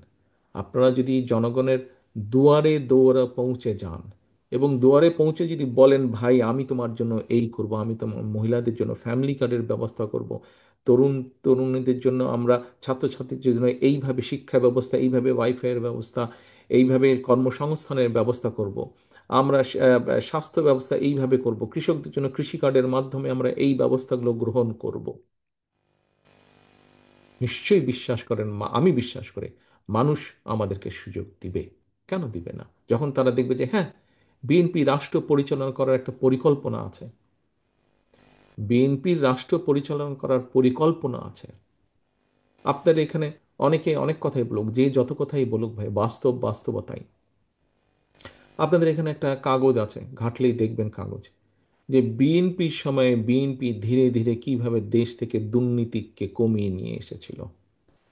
আপনারা যদি জনগণের দুয়ারে দৌড়ে পৌঁছে যান, এবং দুয়ারে পৌঁছে যদি বলেন ভাই আমি তোমার জন্য এই করব, আমি তোমার মহিলাদের জন্য ফ্যামিলি কার্ডের ব্যবস্থা করব, তরুণ তরুণীদের জন্য আমরা, ছাত্রছাত্রীদের জন্য এইভাবে শিক্ষা ব্যবস্থা, এইভাবে ওয়াইফাইয়ের ব্যবস্থা, এইভাবে কর্মসংস্থানের ব্যবস্থা করব, আমরা স্বাস্থ্য ব্যবস্থা এইভাবে করব, কৃষকদের জন্য কৃষি কার্ডের মাধ্যমে আমরা এই ব্যবস্থাগুলো গ্রহণ করব। নিশ্চয়ই বিশ্বাস করেন, আমি বিশ্বাস করি মানুষ আমাদেরকে সুযোগ দিবে। কেন দিবে না? যখন তারা দেখবে যে হ্যাঁ, বিএনপি রাষ্ট্র পরিচালনা করার একটা পরিকল্পনা আছে, বিএনপির রাষ্ট্র পরিচালনা করার পরিকল্পনা আছে। আপনার এখানে অনেকে অনেক কথাই বলুক, যে যত কথাই বলুক ভাই, বাস্তবতাই। আপনাদের এখানে একটা কাগজ আছে, ঘাটলেই দেখবেন কাগজ, যে বিএনপির সময়ে বিএনপি ধীরে ধীরে কিভাবে দেশ থেকে দুর্নীতিকে কমিয়ে নিয়ে এসেছিল।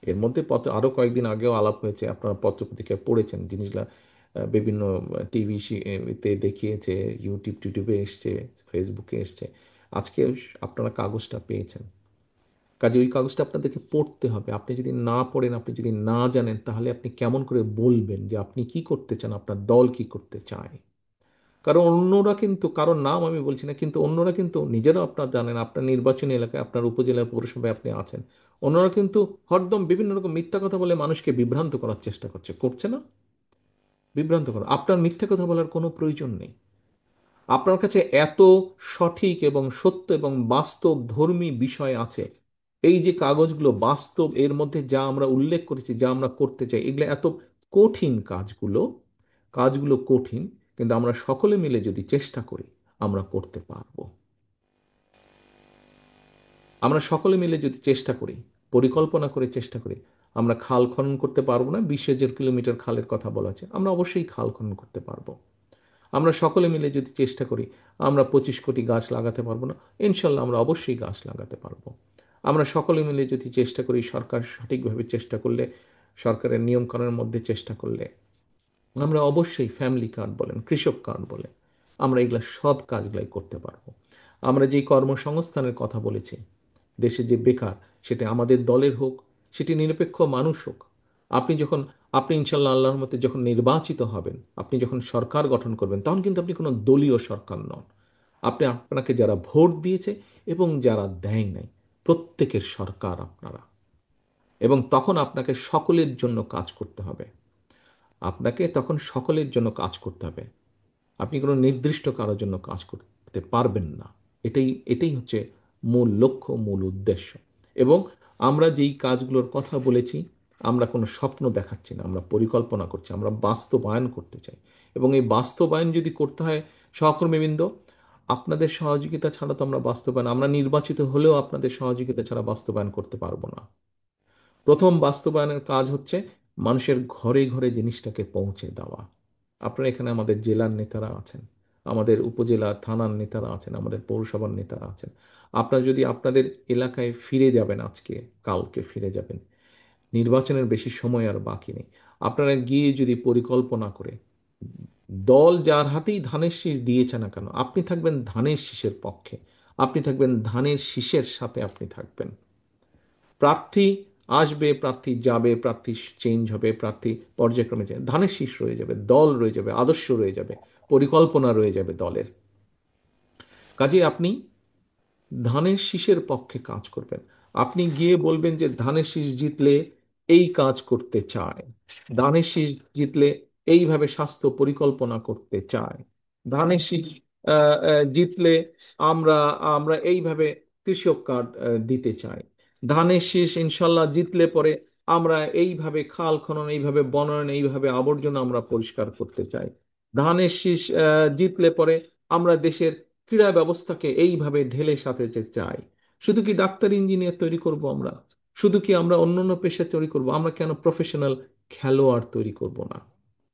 এর মধ্যে আরো কয়েকদিন আগেও আলাপ হয়েছে, আপনারা পত্রপত্রিকায় পড়েছেন জিনিসগুলা, বিভিন্ন টিভি তে দেখিয়েছে, ইউটিউবে এসছে, ফেসবুকে এসছে। আজকে আপনারা কাগজটা পেয়েছেন, কাজে ওই কাগজটা আপনাদেরকে পড়তে হবে। আপনি যদি না পড়েন, আপনি যদি না জানেন, তাহলে আপনি কেমন করে বলবেন যে আপনি কি করতে চান, আপনার দল কি করতে চায়? কারণ অন্যরা কিন্তু, কারোর নাম আমি বলছি না, কিন্তু অন্যরা কিন্তু নিজেরাও আপনার জানেন, আপনার নির্বাচনী এলাকায়, আপনার উপজেলা পৌরসভায় আপনি আছেন, অন্যরা কিন্তু হরদম বিভিন্ন রকম মিথ্যা কথা বলে মানুষকে বিভ্রান্ত করার চেষ্টা করছে না? বিভ্রান্ত করা, আপনার মিথ্যা কথা বলার কোনো প্রয়োজন নেই। আপনার কাছে এত সঠিক এবং সত্য এবং বাস্তব ধর্মী বিষয় আছে, এই যে কাগজগুলো বাস্তব, এর মধ্যে যা আমরা উল্লেখ করেছি, যা আমরা করতে চাই, এগুলো এত কঠিন কাজগুলো, কাজগুলো কঠিন, কিন্তু আমরা সকলে মিলে যদি চেষ্টা করি আমরা করতে পারবো। আমরা সকলে মিলে যদি চেষ্টা করি, পরিকল্পনা করে চেষ্টা করি, আমরা খাল খনন করতে পারবো না, 20,000 কিলোমিটার খালের কথা বলা আছে, আমরা অবশ্যই খাল খনন করতে পারবো। আমরা সকলে মিলে যদি চেষ্টা করি, আমরা 25 কোটি গাছ লাগাতে পারবো না? ইনশাল্লাহ আমরা অবশ্যই গাছ লাগাতে পারবো। আমরা সকলে মিলে যদি চেষ্টা করি, সরকার সঠিকভাবে চেষ্টা করলে, সরকারের নিয়মকানুনের মধ্যে চেষ্টা করলে, আমরা অবশ্যই ফ্যামিলি কার্ড বলেন, কৃষক কার্ড বলেন, আমরা এগুলা সব কাজগুলাই করতে পারবো। আমরা যেই কর্মসংস্থানের কথা বলেছি, দেশে যে বেকার, সেটা আমাদের দলের হোক, সেটি নিরপেক্ষ মানুষ হোক, আপনি যখন, আপনি ইনশাল্লাহ আল্লাহর মতে যখন নির্বাচিত হবেন, আপনি যখন সরকার গঠন করবেন, তখন কিন্তু আপনি কোনো দলীয় সরকার নন, আপনাকে যারা ভোট দিয়েছে এবং যারা দেয় নাই, প্রত্যেকের সরকার আপনারা। এবং তখন আপনাকে সকলের জন্য কাজ করতে হবে। আপনাকে তখন সকলের জন্য কাজ করতে হবে। আপনি কোনো নির্দিষ্ট কারোর জন্য কাজ করতে পারবেন না। এটাই এটাই হচ্ছে মূল লক্ষ্য, মূল উদ্দেশ্য। এবং আমরা যেই কাজগুলোর কথা বলেছি, আমরা কোনো স্বপ্ন দেখাচ্ছি না, আমরা পরিকল্পনা করছি, আমরা বাস্তবায়ন করতে চাই। এবং এই বাস্তবায়ন যদি করতে হয়, সহকর্মীবৃন্দ, আপনাদের সহযোগিতা ছাড়া তো আমরা নির্বাচিত হলেও আপনাদের সহযোগিতা ছাড়া বাস্তবায়ন করতে পারবো না। প্রথম বাস্তবায়নের কাজ হচ্ছে মানুষের ঘরে ঘরে জিনিসটাকে পৌঁছে দেওয়া। আপনারা এখানে আমাদের জেলার নেতারা আছেন, আমাদের উপজেলা থানার নেতারা আছেন, আমাদের পৌরসভার নেতারা আছেন। আপনারা যদি আপনাদের এলাকায় ফিরে যাবেন, আজকে কালকে ফিরে যাবেন, নির্বাচনের বেশি সময় আর বাকি নেই। আপনারা গিয়ে যদি পরিকল্পনা করে, দল যার হাতেই ধানের শীষ দিয়েছে না কেন, আপনি থাকবেন ধানের শীষের পক্ষে, আপনি থাকবেন ধানের শীষের সাথে, আপনি থাকবেন। প্রার্থী আসবে, প্রার্থী যাবে, প্রার্থী চেঞ্জ হবে, প্রার্থী পর্যায়ক্রমে যাবে, ধানের শীষ রয়ে যাবে, দল রয়ে যাবে, আদর্শ রয়ে যাবে, পরিকল্পনা রয়ে যাবে দলের। কাজে আপনি ধানের শীষের পক্ষে কাজ করবেন। আপনি গিয়ে বলবেন যে ধানের শীষ জিতলে এই কাজ করতে চায়, ধানের শীষ জিতলে এইভাবে স্বাস্থ্য পরিকল্পনা করতে চায়, ধানের শীষ জিতলে আমরা আমরা এইভাবে কৃষক কার্ড দিতে চাই, ধানের শীষ ইনশাল্লাহ জিতলে পরে আমরা এইভাবে খাল খনন, এইভাবে বনায়ন, এইভাবে আবর্জনা আমরা পরিষ্কার করতে চাই, ধানের শীষ জিতলে পরে আমরা দেশের ক্রীড়া ব্যবস্থাকে এইভাবে ঢেলে সাজাতে চাই। শুধু কি ডাক্তার ইঞ্জিনিয়ার তৈরি করব আমরা? শুধু কি আমরা অন্যান্য পেশা তৈরি করব? আমরা কেন প্রফেশনাল খেলোয়াড় তৈরি করব না?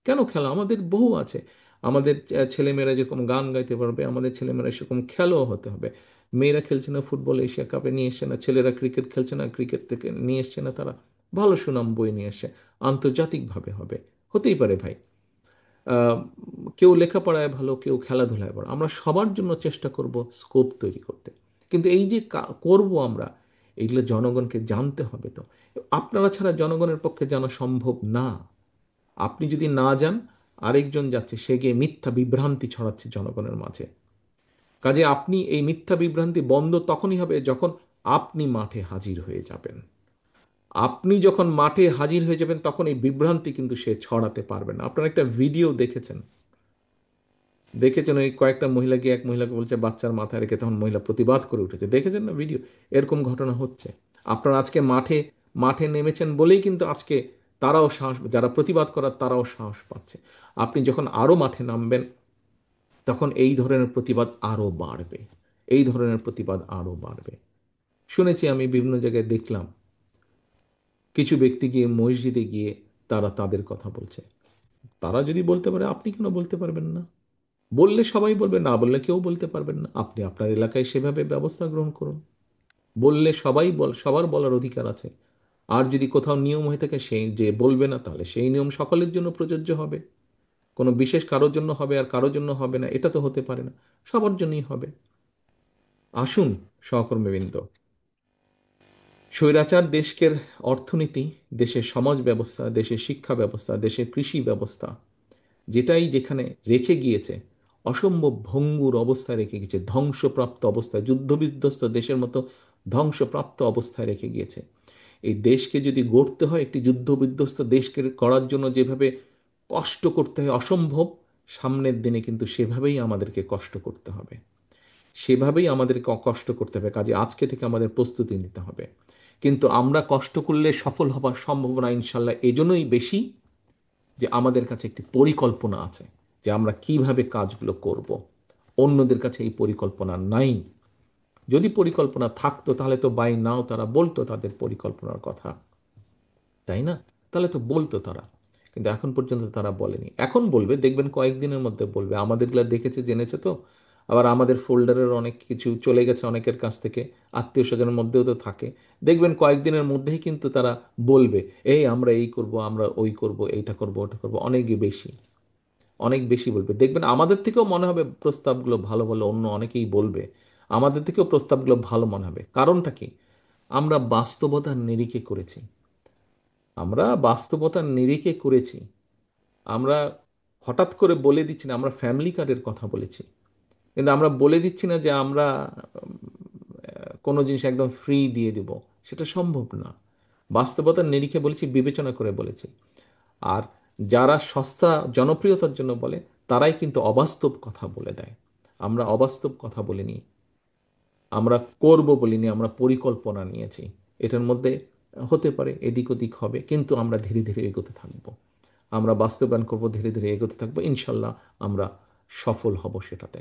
কেন খেলা আমাদের বহু আছে। আমাদের ছেলেমেয়েরা যেরকম গান গাইতে পারবে, আমাদের ছেলেমেয়েরা সেরকম খেলোয়াড় হতে হবে। মেয়েরা খেলছে না ফুটবল, এশিয়া কাপে নিয়ে এসছে না, ছেলেরা ক্রিকেট খেলছে না, ক্রিকেট থেকে নিয়ে এসছে না তারা ভালো সুনাম বয়ে নিয়ে এসে, আন্তর্জাতিকভাবে হবে। হতেই পারে ভাই। আহ, কেউ লেখাপড়ায় ভালো, কেউ খেলাধুলায় ভালো, আমরা সবার জন্য চেষ্টা করব স্কোপ তৈরি করতে। কিন্তু এই যে করব আমরা, এইগুলো জনগণকে জানতে হবে। তো আপনারা ছাড়া জনগণের পক্ষে জানা সম্ভব না। আপনি যদি না যান, আরেকজন যাচ্ছে, সে গিয়ে মিথ্যা বিভ্রান্তি ছড়াচ্ছে জনগণের মাঝে। কাজে আপনি এই মিথ্যা বিভ্রান্তি বন্ধ তখনই হবে যখন আপনি মাঠে হাজির হয়ে যাবেন। আপনি যখন মাঠে হাজির হয়ে যাবেন, তখন এই বিভ্রান্তি কিন্তু সে ছড়াতে পারবে না। আপনারা একটা ভিডিও দেখেছেন, ওই কয়েকটা মহিলা গিয়ে এক মহিলাকে বলছে বাচ্চার মাথায় রেখে, তখন মহিলা প্রতিবাদ করে উঠেছে। দেখেছেন না ভিডিও? এরকম ঘটনা হচ্ছে। আপনারা আজকে মাঠে মাঠে নেমেছেন বলেই কিন্তু আজকে তারাও সাহস, যারা প্রতিবাদ করার তারাও সাহস পাচ্ছে। আপনি যখন আরো মাঠে নামবেন, তখন এই ধরনের প্রতিবাদ আরো বাড়বে, এই ধরনের প্রতিবাদ আরো বাড়বে। শুনেছি, আমি বিভিন্ন জায়গায় দেখলাম, কিছু ব্যক্তি গিয়ে মসজিদে গিয়ে তারা তাদের কথা বলছে। তারা যদি বলতে পারে, আপনি কেন বলতে পারবেন না? বললে সবাই বলবে, না বললে কেউ বলতে পারবেন না। আপনি আপনার এলাকায় সেভাবে ব্যবস্থা গ্রহণ করুন। বললে সবার বলার অধিকার আছে। আর যদি কোথাও নিয়ম হয়ে থাকে, সেই যে বলবে না, তাহলে সেই নিয়ম সকলের জন্য প্রযোজ্য হবে। কোনো বিশেষ কারোর জন্য হবে আর কারোর জন্য হবে না, এটা তো হতে পারে না। সবার জন্যই হবে। আসুন সহকর্মীবৃন্দ, স্বৈরাচার দেশের অর্থনীতি, দেশের সমাজ ব্যবস্থা, দেশের শিক্ষা ব্যবস্থা, দেশের কৃষি ব্যবস্থা, যেটাই যেখানে রেখে গিয়েছে, অসম্ভব ভঙ্গুর অবস্থায় রেখে গিয়েছে, ধ্বংসপ্রাপ্ত অবস্থায়, যুদ্ধবিধ্বস্ত দেশের মতো ধ্বংসপ্রাপ্ত অবস্থায় রেখে গিয়েছে। এই দেশকে যদি গড়তে হয়, একটি যুদ্ধবিধ্বস্ত দেশকে করার জন্য যেভাবে কষ্ট করতে হয় অসম্ভব, সামনের দিনে কিন্তু সেভাবেই আমাদেরকে কষ্ট করতে হবে, সেভাবেই আমাদেরকে কষ্ট করতে হবে। কাজে আজকে থেকে আমাদের প্রস্তুতি নিতে হবে। কিন্তু আমরা কষ্ট করলে সফল হবার সম্ভাবনা ইনশাল্লাহ এজন্যই বেশি যে আমাদের কাছে একটি পরিকল্পনা আছে, যে আমরা কিভাবে কাজগুলো করব। অন্যদের কাছে এই পরিকল্পনা নাই। যদি পরিকল্পনা থাকতো, তাহলে তো বাই নাও তারা বলতো তাদের পরিকল্পনার কথা, তাই না? তাহলে তো বলতো তারা। কিন্তু এখন পর্যন্ত তারা বলেনি। এখন বলবে, দেখবেন কয়েকদিনের মধ্যে বলবে। আমাদেরগুলা দেখেছে, জেনেছে তো। আবার আমাদের ফোল্ডারের অনেক কিছু চলে গেছে অনেকের কাছ থেকে, আত্মীয় স্বজনের মধ্যেও তো থাকে। দেখবেন কয়েকদিনের মধ্যেই কিন্তু তারা বলবে, এই আমরা এই করব, আমরা ওই করব, এইটা করব, ওটা করব, অনেক বেশি, অনেক বেশি বলবে। দেখবেন আমাদের থেকেও মনে হবে প্রস্তাবগুলো ভালো ভালো, অন্য অনেকেই বলবে আমাদের থেকেও প্রস্তাবগুলো ভালো মনে হবে। কারণটা কি? আমরা বাস্তবতার নিরিখে করেছি, আমরা বাস্তবতার নিরিখে করেছি। আমরা হঠাৎ করে বলে দিচ্ছি না। আমরা ফ্যামিলি কার্ডের কথা বলেছি, কিন্তু আমরা বলে দিচ্ছি না যে আমরা কোনো জিনিস একদম ফ্রি দিয়ে দিব, সেটা সম্ভব না। বাস্তবতার নিরিখে বলেছি, বিবেচনা করে বলেছি। আর যারা সস্তা জনপ্রিয়তার জন্য বলে, তারাই কিন্তু অবাস্তব কথা বলে দেয়। আমরা অবাস্তব কথা বলিনি, আমরা করব বলিনি, আমরা পরিকল্পনা নিয়েছি। এটার মধ্যে হতে পারে এদিক ওদিক হবে, কিন্তু আমরা ধীরে ধীরে এগোতে থাকব, আমরা বাস্তবায়ন করব, ধীরে ধীরে এগোতে থাকবো, ইনশাল্লাহ আমরা সফল হব সেটাতে।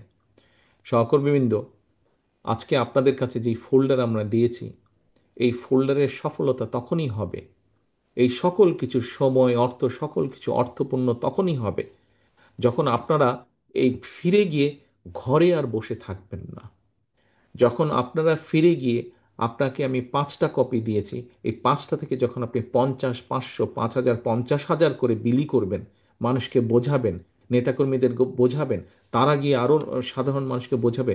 সহকর্মীবৃন্দ, আজকে আপনাদের কাছে যেই ফোল্ডার আমরা দিয়েছি, এই ফোল্ডারের সফলতা তখনই হবে, এই সকল কিছুর সময় অর্থ সকল কিছু অর্থপূর্ণ তখনই হবে যখন আপনারা এই ফিরে গিয়ে ঘরে আর বসে থাকবেন না। যখন আপনারা ফিরে গিয়ে, আপনাকে আমি 5টা কপি দিয়েছি, এই 5টা থেকে যখন আপনি 50, 500, 5,000, 50,000 করে বিলি করবেন, মানুষকে বোঝাবেন, নেতাকর্মীদের বোঝাবেন, তারা গিয়ে আরও সাধারণ মানুষকে বোঝাবে,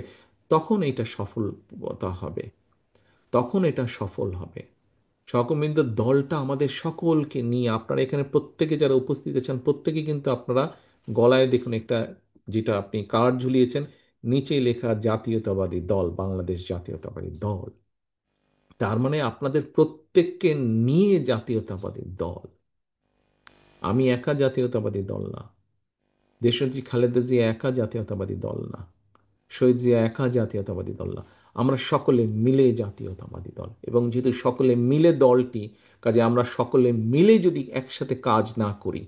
তখন এটা সফলতা হবে, তখন এটা সফল হবে। সহকর্মীদের দলটা আমাদের সকলকে নিয়ে, আপনারা এখানে প্রত্যেকে যারা উপস্থিত আছেন, প্রত্যেকে কিন্তু আপনারা গলায় দেখুন একটা, যেটা আপনি কার্ড ঝুলিয়েছেন, নিচে লেখা জাতীয়তাবাদী দল, বাংলাদেশ জাতীয়তাবাদী দল। তার মানে আপনাদের প্রত্যেককে নিয়ে জাতীয়তাবাদী দল। আমি একা জাতীয়তাবাদী দল না, দেশনেত্রী খালেদা জিয়া একা জাতীয়তাবাদী দল না, শহীদ জিয়া একা জাতীয়তাবাদী দল না, আমরা সকলে মিলে জাতীয়তাবাদী দল। এবং যেহেতু সকলে মিলে দলটি, কাজে আমরা সকলে মিলে যদি একসাথে কাজ না করি,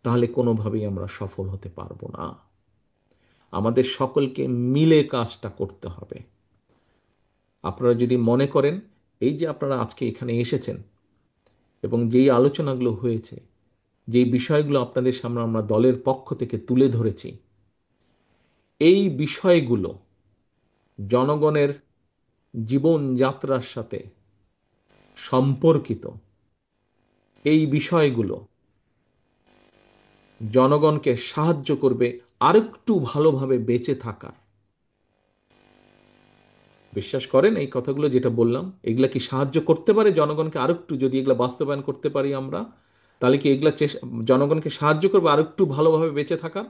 তাহলে কোনোভাবেই আমরা সফল হতে পারবো না। আমাদের সকলকে মিলে কাজটা করতে হবে। আপনারা যদি মনে করেন, এই যে আপনারা আজকে এখানে এসেছেন এবং যেই আলোচনাগুলো হয়েছে, যেই বিষয়গুলো আপনাদের সামনে আমরা দলের পক্ষ থেকে তুলে ধরেছি, এই বিষয়গুলো জনগণের জীবনযাত্রার সাথে সম্পর্কিত, এই বিষয়গুলো জনগণকে সাহায্য করবে আরেকটু ভালোভাবে বেঁচে থাকা। বিশ্বাস করেন এই কথাগুলো যেটা বললাম, এগুলা কি সাহায্য করতে পারে জনগণকে আরেকটু? যদি এগুলা বাস্তবায়ন করতে পারি আমরা, তাহলে কি এগুলা জনগণকে সাহায্য করবে আরেকটু ভালোভাবে বেঁচে থাকা?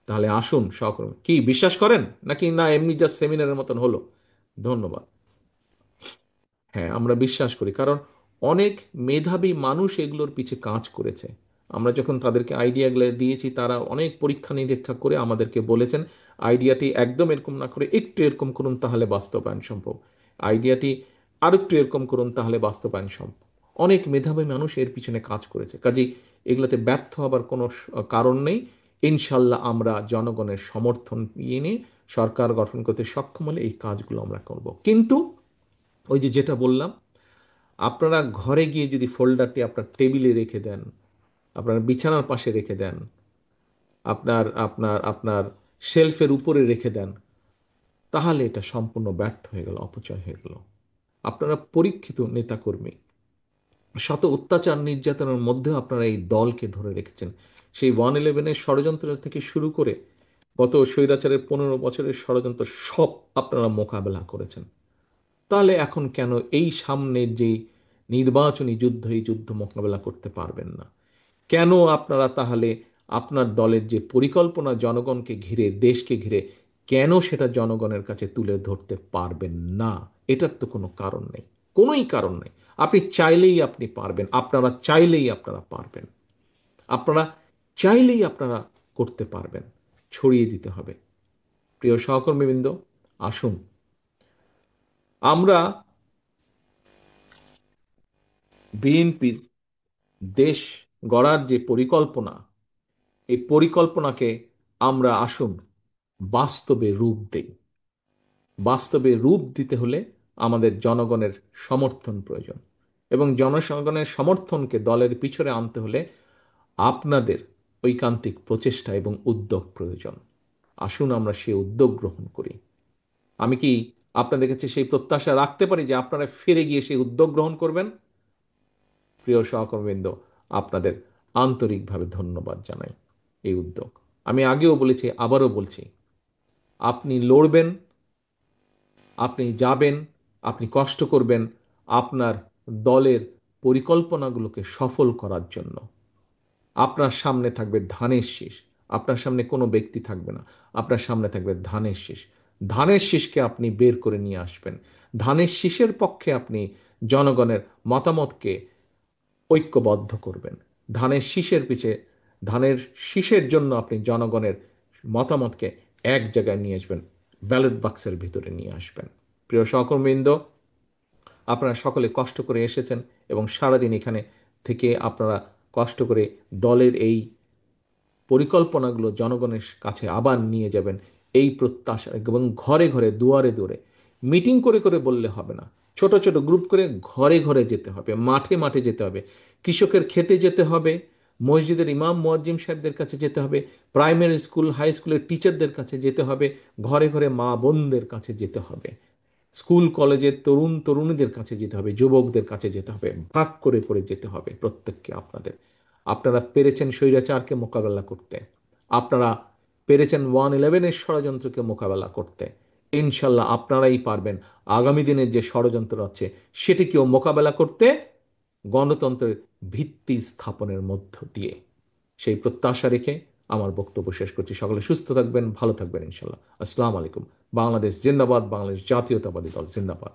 তাহলে আসুন সহকর্মী, কি বিশ্বাস করেন নাকি না এমনি জাস্ট সেমিনারের মতন হলো? ধন্যবাদ। হ্যাঁ, আমরা বিশ্বাস করি, কারণ অনেক মেধাবী মানুষ এগুলোর পিছে কাজ করেছে। আমরা যখন তাদেরকে আইডিয়াগুলো দিয়েছি, তারা অনেক পরীক্ষা নিরীক্ষা করে আমাদেরকে বলেছেন, আইডিয়াটি একদম এরকম না করে একটু এরকম করুন, তাহলে বাস্তবায়ন সম্ভব। আইডিয়াটি আর একটু এরকম করুন, তাহলে বাস্তবায়ন সম্ভব। অনেক মেধাবী মানুষ এর পিছনে কাজ করেছে, কাজেই এগুলোতে ব্যর্থ হবার কোনো কারণ নেই। ইনশাল্লাহ আমরা জনগণের সমর্থন নিয়ে সরকার গঠন করতে সক্ষম হলে এই কাজগুলো আমরা করব। কিন্তু ওই যে যেটা বললাম, আপনারা ঘরে গিয়ে যদি ফোল্ডারটি আপনার টেবিলে রেখে দেন, আপনার বিছানার পাশে রেখে দেন, আপনার আপনার আপনার শেলফের উপরে রেখে দেন, তাহলে এটা সম্পূর্ণ ব্যর্থ হয়ে গেল, অপচয় হয়ে গেল। আপনারা পরীক্ষিত নেতাকর্মী, শত অত্যাচার নির্যাতনের মধ্যেও আপনারা এই দলকে ধরে রেখেছেন। সেই 111-এর ষড়যন্ত্র থেকে শুরু করে গত স্বৈরাচারের 15 বছরের ষড়যন্ত্র সব আপনারা মোকাবেলা করেছেন। তাহলে এখন কেন এই সামনের যে নির্বাচনী যুদ্ধ, এই যুদ্ধ মোকাবেলা করতে পারবেন না? কেন আপনারা তাহলে আপনার দলের যে পরিকল্পনা জনগণকে ঘিরে, দেশকে ঘিরে, কেন সেটা জনগণের কাছে তুলে ধরতে পারবেন না? এটার তো কোনো কারণ নেই, কোনোই কারণ নেই। আপনি চাইলেই আপনি পারবেন, আপনারা চাইলেই আপনারা পারবেন, আপনারা চাইলেই আপনারা করতে পারবেন। ছড়িয়ে দিতে হবে। প্রিয় সহকর্মীবৃন্দ, আসুন আমরা বিএনপির দেশ গড়ার যে পরিকল্পনা, এই পরিকল্পনাকে আমরা আসুন বাস্তবে রূপ দেই। বাস্তবে রূপ দিতে হলে আমাদের জনগণের সমর্থন প্রয়োজন, এবং জনগণের সমর্থনকে দলের পিছনে আনতে হলে আপনাদের ঐকান্তিক প্রচেষ্টা এবং উদ্যোগ প্রয়োজন। আসুন আমরা সেই উদ্যোগ গ্রহণ করি। আমি কি আপনাদের কাছে সেই প্রত্যাশা রাখতে পারি যে আপনারা ফিরে গিয়ে সেই উদ্যোগ গ্রহণ করবেন? প্রিয় সহকর্মীবৃন্দ, আপনাদের আন্তরিকভাবে ধন্যবাদ জানাই এই উদ্যোগ। আমি আগেও বলেছি, আবারও বলছি, আপনি লড়বেন, আপনি যাবেন, আপনি কষ্ট করবেন আপনার দলের পরিকল্পনাগুলোকে সফল করার জন্য। আপনার সামনে থাকবে ধানের শীষ, আপনার সামনে কোনো ব্যক্তি থাকবে না, আপনার সামনে থাকবে ধানের শীষ। ধানের শীষকে আপনি বের করে নিয়ে আসবেন। ধানের শীষের পক্ষে আপনি জনগণের মতামতকে ঐক্যবদ্ধ করবেন। ধানের শীষের পিছে, ধানের শীষের জন্য আপনি জনগণের মতামতকে এক জায়গায় নিয়ে আসবেন, ব্যালট বাক্সের ভিতরে নিয়ে আসবেন। প্রিয় সহকর্মীবৃন্দ, আপনারা সকলে কষ্ট করে এসেছেন এবং সারাদিন এখানে থেকে আপনারা কষ্ট করে দলের এই পরিকল্পনাগুলো জনগণের কাছে আবার নিয়ে যাবেন, এই প্রত্যাশা। এবং ঘরে ঘরে, দুয়ারে দুয়ারে মিটিং করে করে বললে হবে না, ছোট ছোট গ্রুপ করে ঘরে ঘরে যেতে হবে, মাঠে মাঠে যেতে হবে, কৃষকের খেতে যেতে হবে, মসজিদের ইমাম মুয়াজ্জিম সাহেবদের কাছে যেতে হবে, প্রাইমারি স্কুল হাই স্কুলের টিচারদের কাছে যেতে হবে, ঘরে ঘরে মা বোনদের কাছে যেতে হবে, স্কুল কলেজের তরুণ তরুণীদের কাছে যেতে হবে, যুবকদের কাছে যেতে হবে, ভাগ করে করে যেতে হবে প্রত্যেককে আপনাদের। আপনারা পেরেছেন স্বৈরাচারকে মোকাবেলা করতে, আপনারা পেরেছেন 111-এর ষড়যন্ত্রকে মোকাবেলা করতে, ইনশাল্লাহ আপনারাই পারবেন আগামী দিনের যে ষড়যন্ত্র আছে সেটিকেও মোকাবেলা করতে, গণতন্ত্রের ভিত্তি স্থাপনের মধ্য দিয়ে। সেই প্রত্যাশা রেখে আমার বক্তব্য শেষ করছি। সকলে সুস্থ থাকবেন, ভালো থাকবেন ইনশাল্লাহ। আসসালামু আলাইকুম। বাংলাদেশ জিন্দাবাদ, বাংলাদেশ জাতীয়তাবাদী দল জিন্দাবাদ।